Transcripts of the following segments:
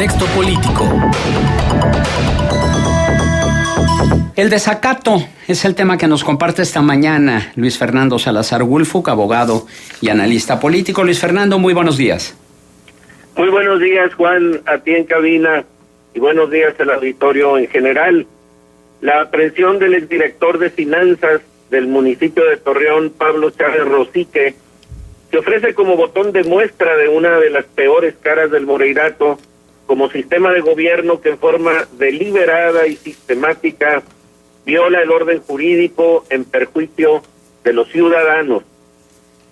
Contexto político. El desacato es el tema que nos comparte esta mañana Luis Fernando Salazar Wulfuk, abogado y analista político. Luis Fernando, muy buenos días. Muy buenos días, Juan, a ti en cabina, y buenos días al auditorio en general. La aprehensión del exdirector de finanzas del municipio de Torreón, Pablo Chávez Rosique, se ofrece como botón de muestra de una de las peores caras del Moreirato, como sistema de gobierno que en forma deliberada y sistemática viola el orden jurídico en perjuicio de los ciudadanos.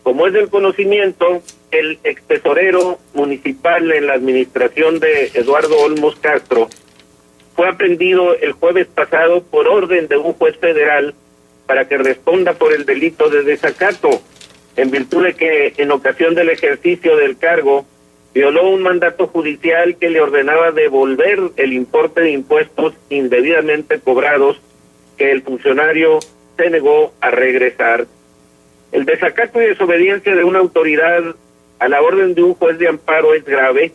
Como es del conocimiento, el extesorero municipal en la administración de Eduardo Olmos Castro fue aprehendido el jueves pasado por orden de un juez federal para que responda por el delito de desacato, en virtud de que en ocasión del ejercicio del cargo violó un mandato judicial que le ordenaba devolver el importe de impuestos indebidamente cobrados que el funcionario se negó a regresar. El desacato y desobediencia de una autoridad a la orden de un juez de amparo es grave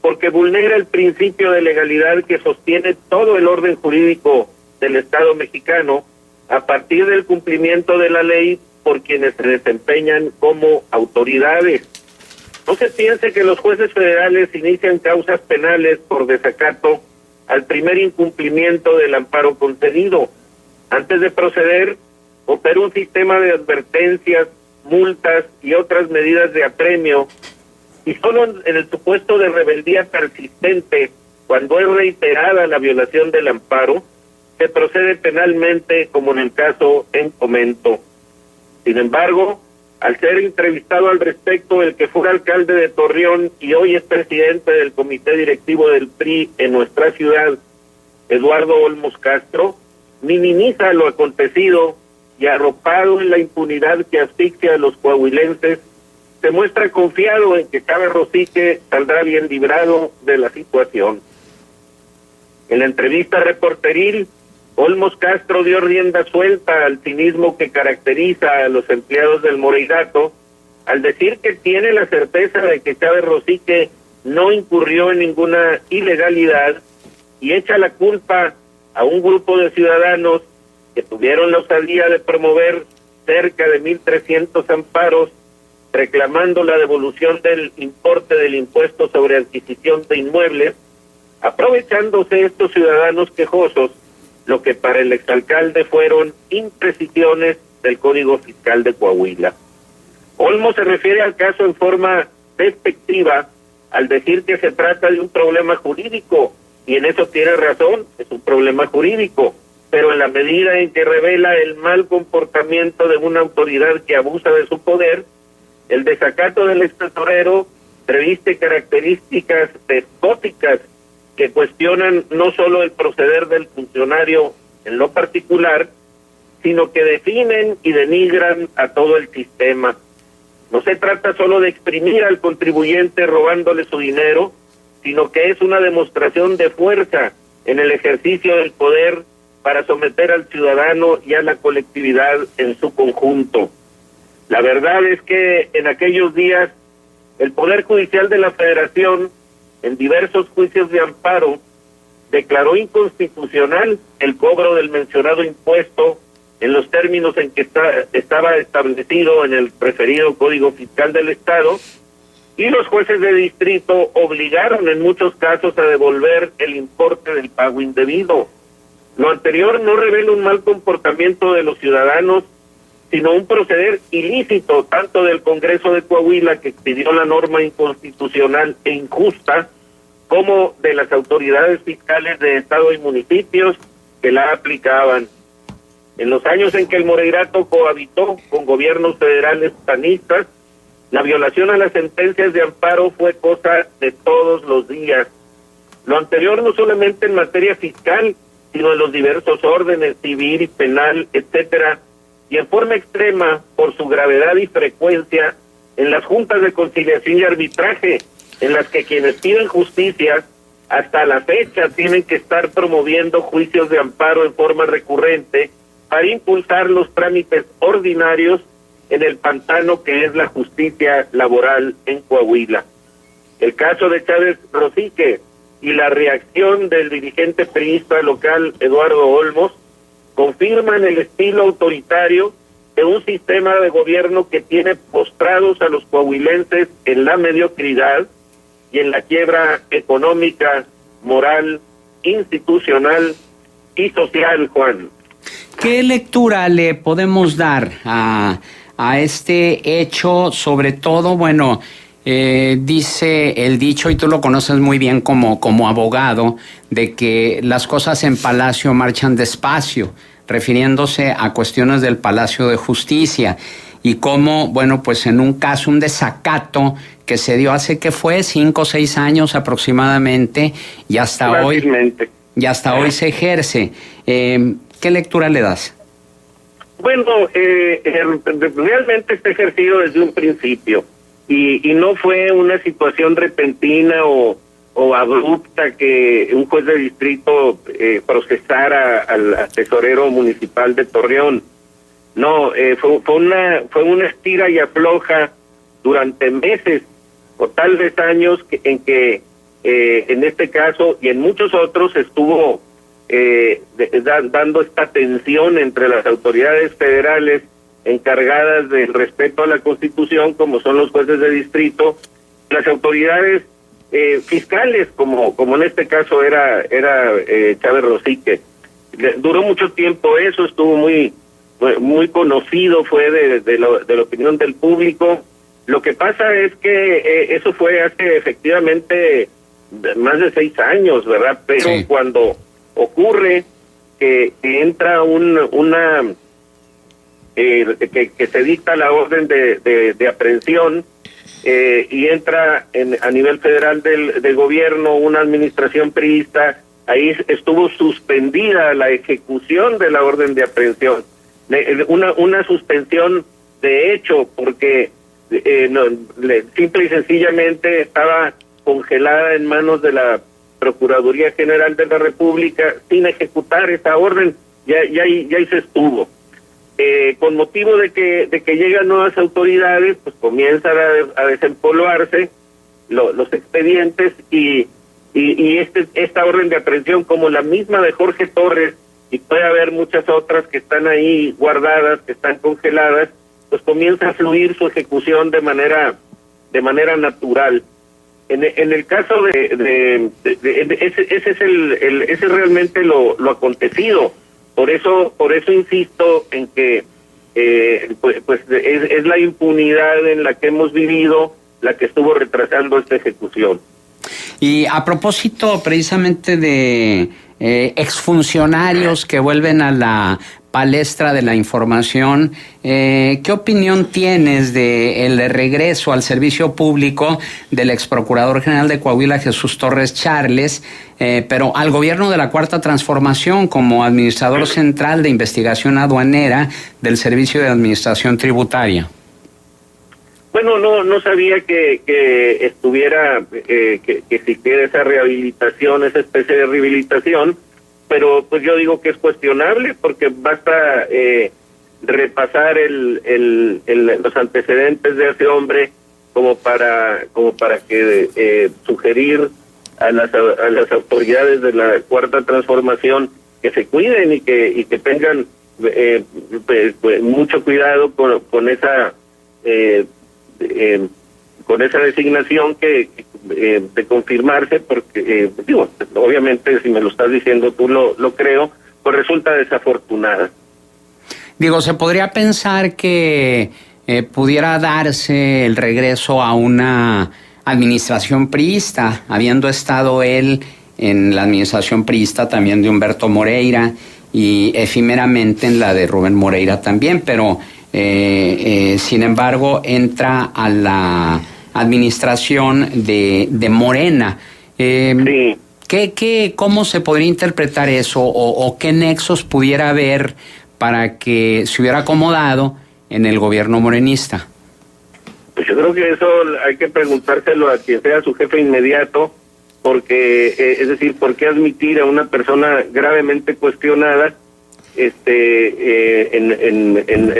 porque vulnera el principio de legalidad que sostiene todo el orden jurídico del Estado mexicano a partir del cumplimiento de la ley por quienes se desempeñan como autoridades. No se piense que los jueces federales inician causas penales por desacato al primer incumplimiento del amparo concedido. Antes de proceder, opera un sistema de advertencias, multas y otras medidas de apremio, y solo en el supuesto de rebeldía persistente, cuando es reiterada la violación del amparo, se procede penalmente, como en el caso en comento. Sin embargo, al ser entrevistado al respecto el que fue alcalde de Torreón y hoy es presidente del comité directivo del PRI en nuestra ciudad, Eduardo Olmos Castro, minimiza lo acontecido y, arropado en la impunidad que asfixia a los coahuilenses, se muestra confiado en que Chávez Rosique saldrá bien librado de la situación. En la entrevista reporteril, Olmos Castro dio rienda suelta al cinismo que caracteriza a los empleados del Moreirato al decir que tiene la certeza de que Chávez Rosique no incurrió en ninguna ilegalidad y echa la culpa a un grupo de ciudadanos que tuvieron la osadía de promover cerca de 1,300 amparos reclamando la devolución del importe del impuesto sobre adquisición de inmuebles, aprovechándose estos ciudadanos quejosos lo que para el exalcalde fueron imprecisiones del Código Fiscal de Coahuila. Olmos se refiere al caso en forma despectiva al decir que se trata de un problema jurídico, y en eso tiene razón, es un problema jurídico, pero en la medida en que revela el mal comportamiento de una autoridad que abusa de su poder, el desacato del extesorero reviste características despóticas que cuestionan no solo el proceder del funcionario en lo particular, sino que definen y denigran a todo el sistema. No se trata solo de exprimir al contribuyente robándole su dinero, sino que es una demostración de fuerza en el ejercicio del poder para someter al ciudadano y a la colectividad en su conjunto. La verdad es que en aquellos días el Poder Judicial de la Federación, en diversos juicios de amparo, declaró inconstitucional el cobro del mencionado impuesto en los términos en que estaba establecido en el referido Código Fiscal del Estado, y los jueces de distrito obligaron en muchos casos a devolver el importe del pago indebido. Lo anterior no revela un mal comportamiento de los ciudadanos, sino un proceder ilícito tanto del Congreso de Coahuila, que expidió la norma inconstitucional e injusta, como de las autoridades fiscales de estado y municipios que la aplicaban. En los años en que el Moreirato cohabitó con gobiernos federales panistas, la violación a las sentencias de amparo fue cosa de todos los días. Lo anterior no solamente en materia fiscal, sino en los diversos órdenes civil, penal, etcétera, y en forma extrema, por su gravedad y frecuencia, en las juntas de conciliación y arbitraje, en las que quienes piden justicia hasta la fecha tienen que estar promoviendo juicios de amparo en forma recurrente para impulsar los trámites ordinarios en el pantano que es la justicia laboral en Coahuila. El caso de Chávez Rosique y la reacción del dirigente priista local Eduardo Olmos confirman el estilo autoritario de un sistema de gobierno que tiene postrados a los coahuilenses en la mediocridad y en la quiebra económica, moral, institucional y social, Juan. ¿Qué lectura le podemos dar a este hecho? Sobre todo, bueno, dice el dicho, y tú lo conoces muy bien como abogado, de que las cosas en Palacio marchan despacio, refiriéndose a cuestiones del Palacio de Justicia, y cómo, bueno, pues en un caso, un desacato que se dio hace, que fue 5 o 6 años aproximadamente, y hasta hoy se ejerce. ¿Qué lectura le das? Bueno, realmente está ejercido desde un principio, y no fue una situación repentina o abrupta que un juez de distrito procesara al tesorero municipal de Torreón. No, fue una estira y afloja durante meses o tal vez años en que en este caso y en muchos otros estuvo dando esta tensión entre las autoridades federales encargadas del respeto a la Constitución, como son los jueces de distrito, las autoridades fiscales, como en este caso era Chávez Rosique. Duró mucho tiempo eso, estuvo muy conocido, fue de la opinión del público. Lo que pasa es que eso fue hace efectivamente más de 6 años, ¿verdad? Pero sí, cuando ocurre que entra que se dicta la orden de aprehensión, y entra a nivel federal del gobierno una administración priista, ahí estuvo suspendida la ejecución de la orden de aprehensión, una suspensión de hecho, porque simple y sencillamente estaba congelada en manos de la Procuraduría General de la República sin ejecutar esa orden. Ya ahí se estuvo. Con motivo de que llegan nuevas autoridades, pues comienzan a desempolvarse los expedientes y esta orden de aprehensión, como la misma de Jorge Torres, y puede haber muchas otras que están ahí guardadas, que están congeladas, pues comienza a fluir su ejecución de manera natural. En el caso ese es realmente lo acontecido. Por eso insisto en que pues es la impunidad en la que hemos vivido la que estuvo retrasando esta ejecución. Y a propósito precisamente de exfuncionarios que vuelven a la palestra de la información, ¿qué opinión tienes de el regreso al servicio público del ex procurador general de Coahuila, Jesús Torres Charles, pero al gobierno de la Cuarta Transformación como administrador central de investigación aduanera del Servicio de Administración Tributaria? Bueno, no sabía que estuviera, que existiera esa rehabilitación, esa especie de rehabilitación, pero pues yo digo que es cuestionable, porque basta repasar los antecedentes de ese hombre como para que sugerir a las autoridades de la Cuarta Transformación que se cuiden y que tengan pues mucho cuidado con esa designación que de confirmarse, porque digo, obviamente si me lo estás diciendo tú lo creo, pues resulta desafortunada. Digo, se podría pensar que pudiera darse el regreso a una administración priista, habiendo estado él en la administración priista también de Humberto Moreira y efímeramente en la de Rubén Moreira también, pero sin embargo entra a la administración de Morena. Sí. ¿Cómo se podría interpretar eso o qué nexos pudiera haber para que se hubiera acomodado en el gobierno morenista? Pues yo creo que eso hay que preguntárselo a quien sea su jefe inmediato, porque es decir, ¿por qué admitir a una persona gravemente cuestionada en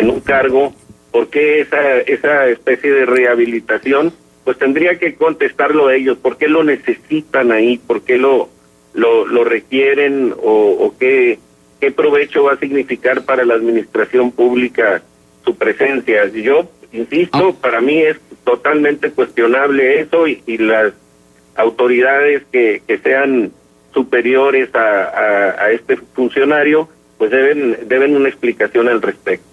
un cargo? ¿Por qué esa especie de rehabilitación? pues tendría que contestarlo ellos. ¿Por qué lo necesitan ahí? ¿Por qué lo requieren? ¿O qué provecho va a significar para la administración pública su presencia? Yo insisto, para mí es totalmente cuestionable eso, y las autoridades que sean superiores a este funcionario, pues deben una explicación al respecto.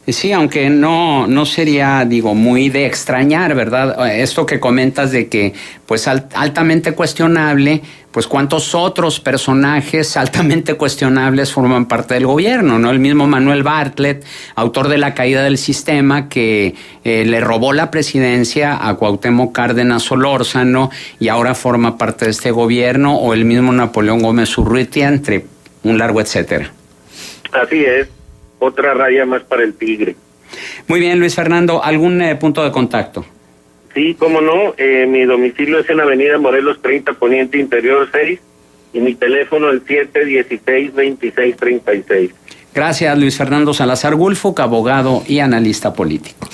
Sí, aunque no sería, digo, muy de extrañar, ¿verdad? Esto que comentas de que, pues, altamente cuestionable, pues, ¿cuántos otros personajes altamente cuestionables forman parte del gobierno, no? El mismo Manuel Bartlett, autor de La caída del sistema, que le robó la presidencia a Cuauhtémoc Cárdenas Solórzano y ahora forma parte de este gobierno, o el mismo Napoleón Gómez Urrutia, entre un largo etcétera. Así es. Otra raya más para el tigre. Muy bien, Luis Fernando, ¿algún punto de contacto? Sí, cómo no. Mi domicilio es en Avenida Morelos 30, Poniente Interior 6, y mi teléfono el 716-2636. Gracias, Luis Fernando Salazar Gulfuc, abogado y analista político.